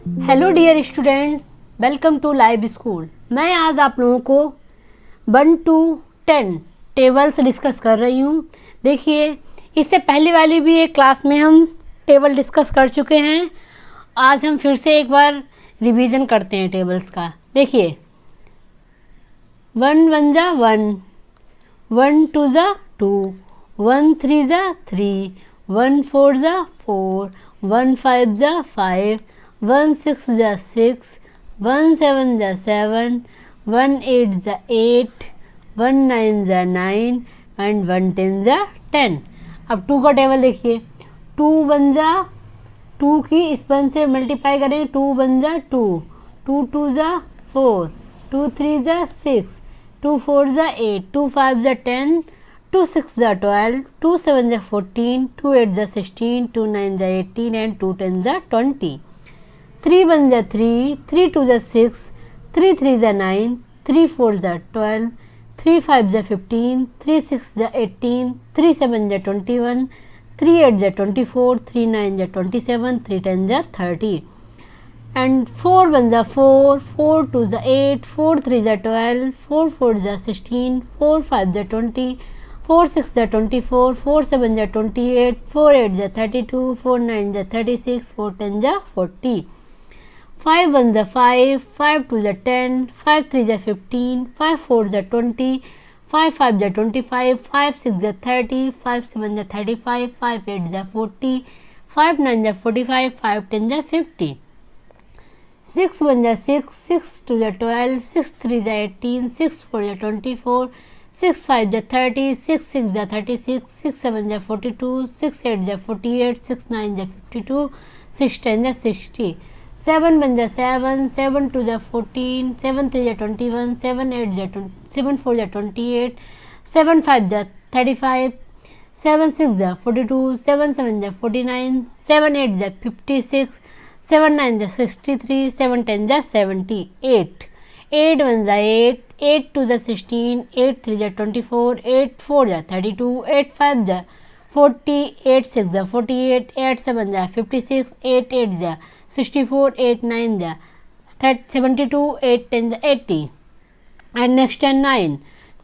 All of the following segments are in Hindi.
Hello dear students, welcome to live school. मैं आज आप लोगों को 1 to 10 टेबल्स डिस्कस कर रही हूँ। देखिए, इससे पहले वाली भी एक क्लास में हम टेबल डिस्कस कर चुके हैं। आज हम फिर से एक बार रिवीजन करते हैं टेबल्स का। देखिए, 1 1 जा 1, 1 2 जा 2, 1 3 जा 3, 1 4 जा 4, 1 5 जा 5, 1 6 जा 6, 1 7 जा 7, 1 8 जा 8, 1 9 जा 9 एंड 1 10 जा 10। अब 2 का टेबल देखिए, 2 1 जा 2 की इस 1 से मल्टीप्लाई करेंगे, 2 1 जा 2, 2 2 जा 4, 2 3 जा 6, 2 4 जा 8, 2 5 जा 10, 2 6 जा 12, 2 7 जा 14, 2 8 जा 16, 2 9 जा 18 एंड 2 10 जा 20। 3 1 जा 3, 3 2 जा 6, 3 3 जा 9, 3 4 जा 12, 3 5 जा 15, 3 6 जा 18, 3 7 जा 21, 3 8 जा 24, 3 9 जा 27, 3 10 जा 30 एंड 4 1 जा 4, 4 2 जा 8, 4 3 जा 12, 4 4 जा 16, 4 5 जा 20, 4 6 जा 24, 4 7 जा 28, 4 8 जा 32, 4 9 जा 36, 4 10 जा 40। 5 1 जा 5, 5 2 जा 10, 5 3 जा 15, 5 4 जा 20, 5 5 जा 25, 5 6 जा 30, 5 7 जा 35, 5 8 जा 40, 5 9 जा 45, 5 10 जा 50। 6 1 जा 6, 6 2 जा 12, 6 3 जा 18, 6 4 जा 24, 6 5 जा 30, 6 6 जा 36, 6 7 जा 42, 6 8 जा 48, 6 9 जा 52, 6 10 जा 60। 7 1 जा 7, 7 2 जा 14, 7 3 जा 21, 7 8 जा 7 4 जा 28, 7 5 जा 35, 7 6 जा 42, 7 7 जा 49, 7 8 जा 56, 7 9 जा 63, 7 10 जा 78। 8 1 जा 8, 8 2 जा 16, 8 3 जा 24, 8 4 जा 32, 8 5 जा 40, 8 6 जा 48, 8 7 जा 56, 8 8 जा 64, 8 9 जा 72, 8 10 जा 80 एंड नेक्स्ट है 9।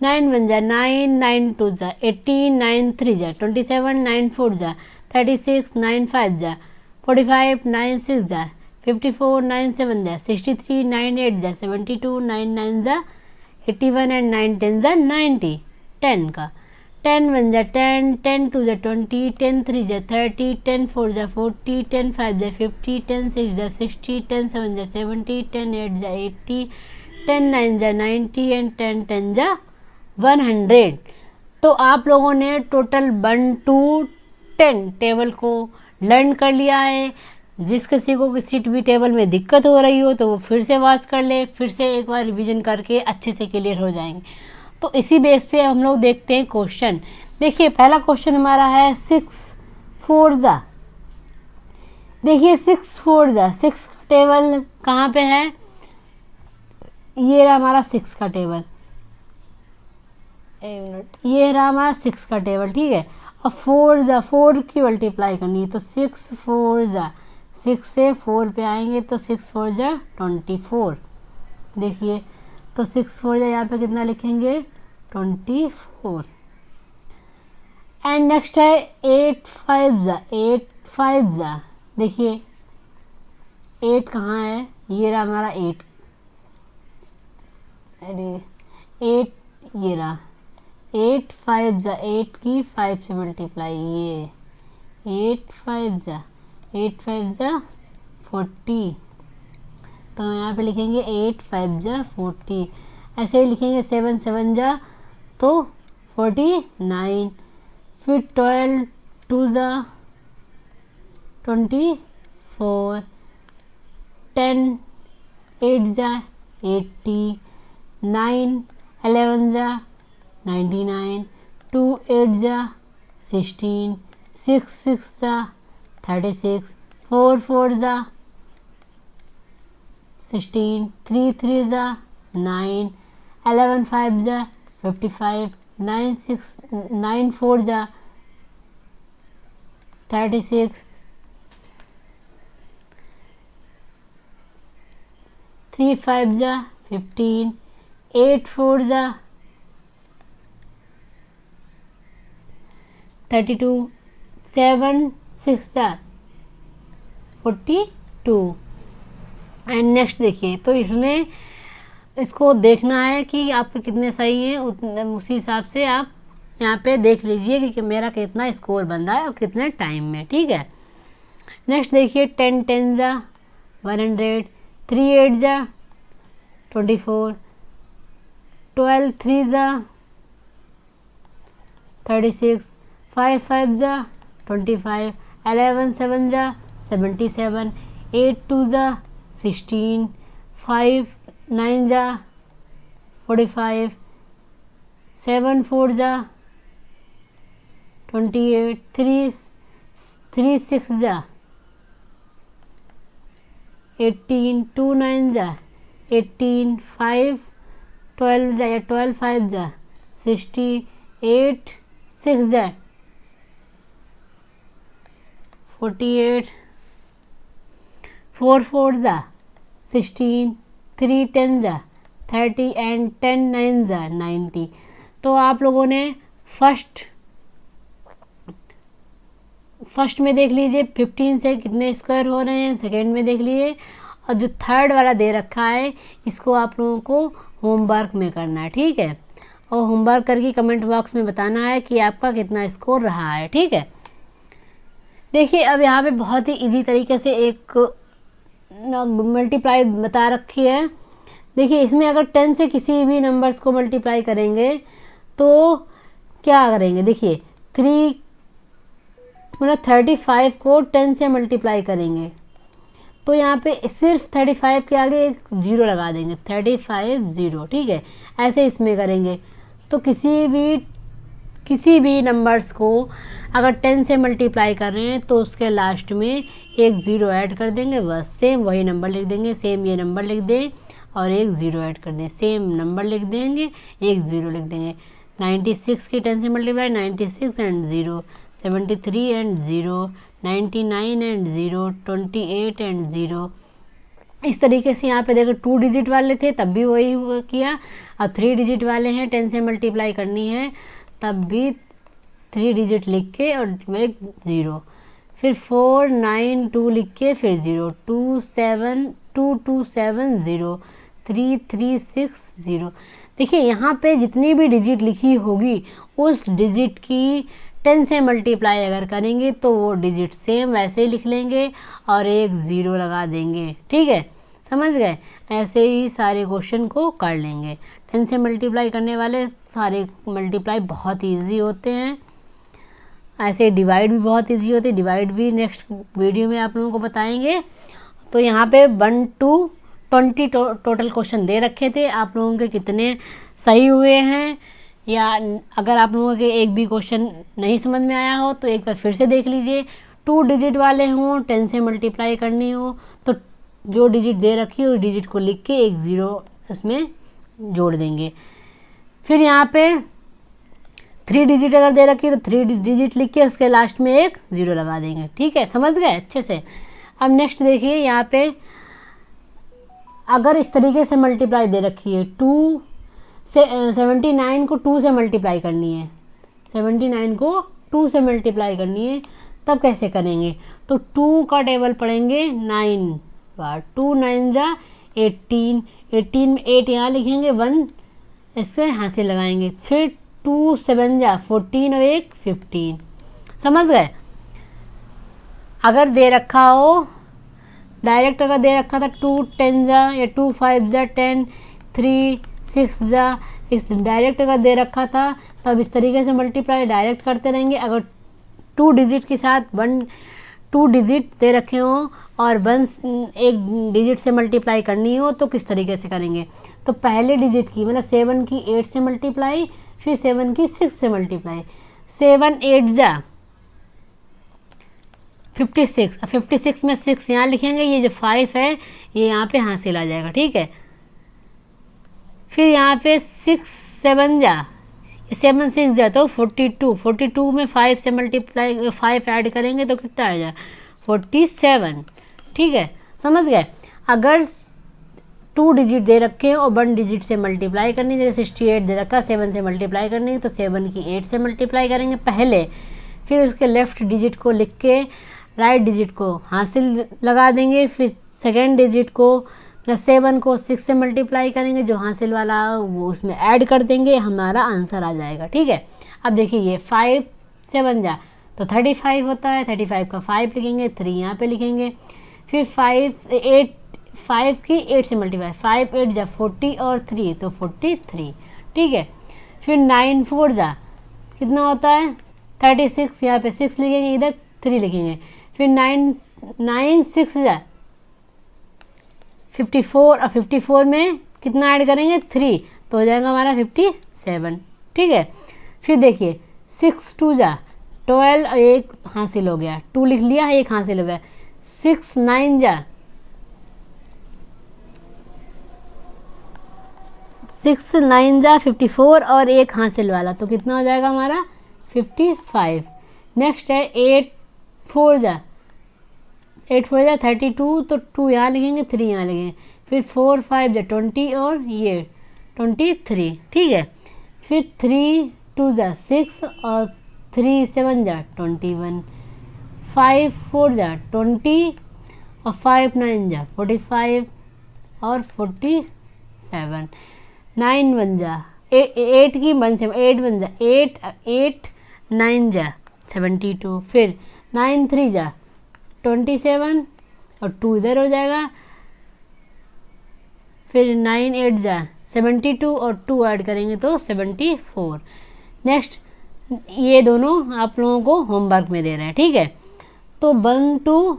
9 1 जा 9, 9 2 जा 18, 9 3 जा 27, 9 4 जा 36, 9 5 जा 45, 9 6 जा 54, 9 7 जा 63, 9 8 जा 72, 9 9 जा 81 एंड 9 10 जा 90। 10 का 10 1 जा 10, 10 2 जा 20, 10 3 जा 30, 10 4 जा 40, 10 5 जा 50, 10 6 जा 60, 10 7 जा 70, 10 8 जा 80, 10 9 जा 90 एंड 10 10 जा 100। तो आप लोगों ने टोटल 1 to 10 टेबल को लर्न कर लिया है। जिस किसी को किसी भी टेबल में दिक्कत हो रही हो तो वो फिर से वॉच कर ले, फिर से एक बार रिवीजन करके अच्छे से क्लियर हो जाएंगे। तो इसी बेस पे हम लोग देखते हैं क्वेश्चन। देखिए, पहला क्वेश्चन हमारा है 6 4 जा। देखिए 6 4 जा, 6 टेबल कहाँ पे है? ये रहा हमारा 6 का टेबल, ये रहा हमारा 6 का टेबल, ठीक है। अब 4 जा, 4 की मल्टीप्लाई करनी है तो 6 4 जा, 6 से 4 पे आएंगे तो 6 4 जा 24। देखिए, तो 6 4 जा यहाँ पे कितना लिखेंगे? 24। एंड नेक्स्ट है 8 5 जा, 8 5 जा। देखिए 8 कहाँ है? ये रहा हमारा 8, अरे 8 ये रहा 8 5 जा, 8 की 5 से मल्टीप्लाई, ये 8 5 जा, 8 5 जा 40। तो यहाँ पे लिखेंगे 8 5 जा 40। ऐसे ही लिखेंगे 7 7 जा तो 49। फिर 12 2 जा 24, 10 8 जा 80, 9 11 जा 99, 2 8 जा 16, 6 6 जा 36, 4 4 जा 16, 3 3 जा 9, 11 5 जा 55, 9 4 जा 36, 3 5 जा 15, 8 4 जा 32, 7 6 जा 42। एंड नेक्स्ट देखिए, तो इसमें इसको देखना है कि आपके कितने सही हैं, उसी हिसाब से आप यहाँ पे देख लीजिए कि मेरा कितना स्कोर बन रहा है और कितने टाइम में। ठीक है, नेक्स्ट देखिए 10 10 जा 100, 3 8 जा 24, 12 3 जा 36, 5 5 जा 25, 11 7 जा 77, 8 2 जा 16, 5 9 जा 45, 7 4 जा 28, 3 6 जा 18, 2 9 जा 18, 5 12 जा या 12 5 जा 60, 8 6 जा 48, 4 4 जा 16, 3 10 जा 30 एंड 10 9 जा 90। तो आप लोगों ने फर्स्ट में देख लीजिए 15 से कितने स्क्वायर हो रहे हैं, सेकेंड में देख लीजिए, और जो थर्ड वाला दे रखा है इसको आप लोगों को होमवर्क में करना है। ठीक है, और होमवर्क करके कमेंट बॉक्स में बताना है कि आपका कितना स्कोर रहा है। ठीक है, देखिए अब यहाँ पे बहुत ही इजी तरीके से एक मल्टीप्लाई बता रखी है। देखिए इसमें अगर 10 से किसी भी नंबर्स को मल्टीप्लाई करेंगे तो क्या करेंगे, देखिए 3 मतलब 35 को 10 से मल्टीप्लाई करेंगे तो यहाँ पे सिर्फ 35 के आगे एक 0 लगा देंगे, 35 0। ठीक है, ऐसे इसमें करेंगे तो किसी भी नंबर्स को अगर 10 से मल्टीप्लाई कर रहे हैं तो उसके लास्ट में एक 0 ऐड कर देंगे, बस सेम वही नंबर लिख देंगे, सेम ये नंबर लिख दें और एक 0 ऐड कर दें, सेम नंबर लिख देंगे, एक 0 लिख देंगे। 96 की 10 से multiply 96 and 0, 73 and 0, 99 and 0, 28 and 0। इस तरीके से यहाँ पे देखो 2 डिजिट वाले थे तब भी वही किया, और 3 डिजिट वाले हैं 10 से मल्टीप्लाई करनी है तब भी 3 डिजिट लिख के और एक 0, फिर 4 9 2 लिख के फिर 0, 2 7 2 2 7 0, 3 3 6 0। देखिए यहाँ पे जितनी भी डिजिट लिखी होगी उस डिजिट की 10 से मल्टीप्लाई अगर करेंगे तो वो डिजिट सेम वैसे ही लिख लेंगे और एक 0 लगा देंगे। ठीक है, समझ गए, ऐसे ही सारे क्वेश्चन को कर लेंगे। 10 से मल्टीप्लाई करने वाले सारे मल्टीप्लाई बहुत ईजी होते हैं, ऐसे डिवाइड भी बहुत ईजी होती है, डिवाइड भी नेक्स्ट वीडियो में आप लोगों को बताएंगे। तो यहाँ पे 1 to 20 टोटल क्वेश्चन दे रखे थे, आप लोगों के कितने सही हुए हैं, या अगर आप लोगों के एक भी क्वेश्चन नहीं समझ में आया हो तो एक बार फिर से देख लीजिए। 2 डिजिट वाले हों 10 से मल्टीप्लाई करनी हो तो जो डिजिट दे रखी है उस डिजिट को लिख के एक 0 उसमें जोड़ देंगे। फिर यहाँ पे 3 डिजिट अगर दे रखी है तो 3 डिजिट लिख के उसके लास्ट में एक 0 लगा देंगे। ठीक है, समझ गए अच्छे से। अब नेक्स्ट देखिए, यहाँ पे अगर इस तरीके से मल्टीप्लाई दे रखी है 2 से 79 को 2 से मल्टीप्लाई करनी है, 79 को 2 से मल्टीप्लाई करनी है, तब कैसे करेंगे, तो 2 का टेबल पढ़ेंगे 9 बार, 2 9 जा 18, 18 में 8 यहाँ लिखेंगे, 1 इसके यहाँ से लगाएंगे, फिर 2 7 जा 14 और एक 15। समझ गए। अगर दे रखा हो डायरेक्ट, अगर दे रखा था 2 10 जा या 2 5 जा 10, 3 6 जा, इस डायरेक्ट अगर दे रखा था तब इस तरीके से मल्टीप्लाई डायरेक्ट करते रहेंगे। अगर 2 डिजिट के साथ 2 डिजिट दे रखे हों और 1 एक डिजिट से मल्टीप्लाई करनी हो तो किस तरीके से करेंगे, तो पहले डिजिट की मतलब 7 की 8 से मल्टीप्लाई, फिर 7 की 6 से मल्टीप्लाई, 7 8 जा 56, 56 में 6 यहाँ लिखेंगे, ये जो 5 है ये यहाँ पे हासिल आ जाएगा। ठीक है, फिर यहाँ पे 6 7 जा 7 6 जा तो 42, 42 में 5 से मल्टीप्लाई 5 ऐड करेंगे तो कितना आ जाएगा 47। ठीक है, समझ गए। अगर 2 डिजिट दे रखे हैं और 1 डिजिट से मल्टीप्लाई करनी है। जैसे 68 दे रखा है, 7 से मल्टीप्लाई करनी है तो 7 की 8 से मल्टीप्लाई करेंगे पहले, फिर उसके लेफ़्ट डिजिट को लिख के राइट डिजिट को हासिल लगा देंगे, फिर सेकेंड डिजिट को प्लस 7 को 6 से मल्टीप्लाई करेंगे, जो हासिल वाला वो उसमें ऐड कर देंगे, हमारा आंसर आ जाएगा। ठीक है, अब देखिए ये 5 7 जा तो 35 होता है, 35 का 5 लिखेंगे, 3 यहाँ पे लिखेंगे, फिर 5 की 8 से मल्टीप्लाई, 5 8 जा 40 और 3 तो 43। ठीक है, फिर 9 4 जा कितना होता है 36, यहाँ पे 6 लिखेंगे, इधर 3 लिखेंगे, फिर 9 6 जा 54 और 54 में कितना ऐड करेंगे 3 तो हो जाएगा हमारा 57। ठीक है, फिर देखिए 6 2 जा 12, एक हासिल हो गया, 2 लिख लिया, एक हासिल हो गया, 6 9 जा 54 और एक हासिल वाला तो कितना हो जाएगा हमारा 55। नेक्स्ट है 8 4 जा 32 तो 2 यहाँ लिखेंगे, 3 यहाँ लिखेंगे, फिर 4 5 जा 20 और ये 23। ठीक है, फिर 3 2 जा 6 और 3 7 जा 21, 5 4 जा 20 और 5 9 जा 45 और 47, 9 1 जा 8 की 1 से 8 1 जा 8 9 जा 72, फिर 9 3 जा 27 और 2 इधर हो जाएगा, फिर 9 8 जा 72 और 2 ऐड करेंगे तो 74। नेक्स्ट ये दोनों आप लोगों को होमवर्क में दे रहे हैं। ठीक है, तो 1 to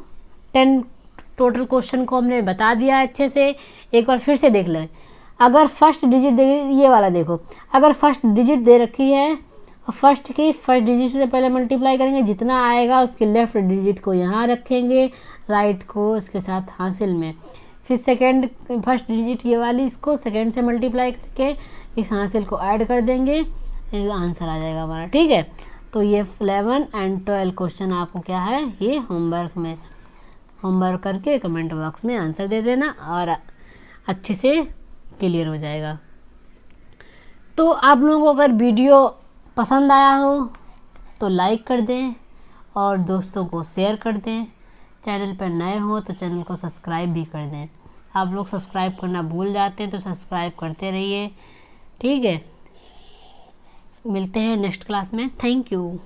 10 टोटल क्वेश्चन को हमने बता दिया है अच्छे से, एक बार फिर से देख लें। अगर फर्स्ट डिजिट दे, ये वाला देखो, अगर फर्स्ट डिजिट दे रखी है और फर्स्ट डिजिट से पहले मल्टीप्लाई करेंगे, जितना आएगा उसके लेफ्ट डिजिट को यहाँ रखेंगे, राइट को इसके साथ हासिल में, फिर फर्स्ट डिजिट ये वाली इसको सेकेंड से मल्टीप्लाई करके इस हासिल को ऐड कर देंगे, आंसर आ जाएगा हमारा। ठीक है, तो ये 11 and 12 क्वेश्चन आपको क्या है, ये होमवर्क करके कमेंट बॉक्स में आंसर दे देना और अच्छे से क्लियर हो जाएगा। तो आप लोगों को अगर वीडियो पसंद आया हो तो लाइक कर दें और दोस्तों को शेयर कर दें, चैनल पर नए हो तो चैनल को सब्सक्राइब भी कर दें। आप लोग सब्सक्राइब करना भूल जाते हैं तो सब्सक्राइब करते रहिए। ठीक है, मिलते हैं नेक्स्ट क्लास में। Thank you.